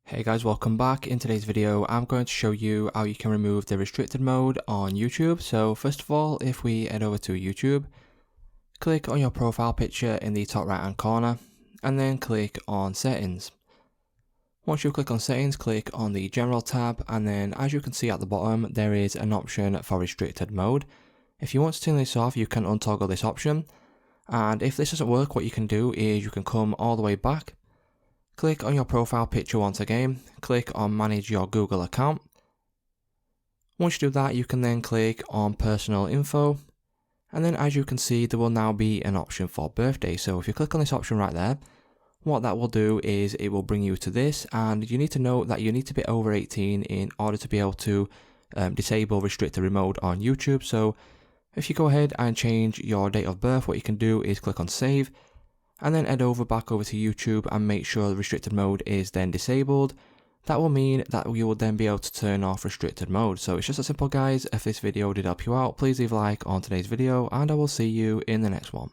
Hey guys, welcome back. In today's video I'm going to show you how you can remove the restricted mode on YouTube. So first of all, if we head over to YouTube, click on your profile picture in the top right hand corner and then click on settings. Once you click on settings, click on the general tab, and then as you can see at the bottom there is an option for restricted mode. If you want to turn this off, you can untoggle this option, and if this doesn't work, what you can do is you can come all the way back. Click on your profile picture once again, click on manage your Google account. Once you do that, you can then click on personal info, and then as you can see there will now be an option for birthday. So if you click on this option right there, what that will do is it will bring you to this, and you need to note that you need to be over 18 in order to be able to disable restricted mode on YouTube. So if you go ahead and change your date of birth, what you can do is click on save, and then head back over to YouTube and make sure the restricted mode is then disabled. That will mean that you will then be able to turn off restricted mode. So it's just that simple, guys. If this video did help you out, please leave a like on today's video, and I will see you in the next one.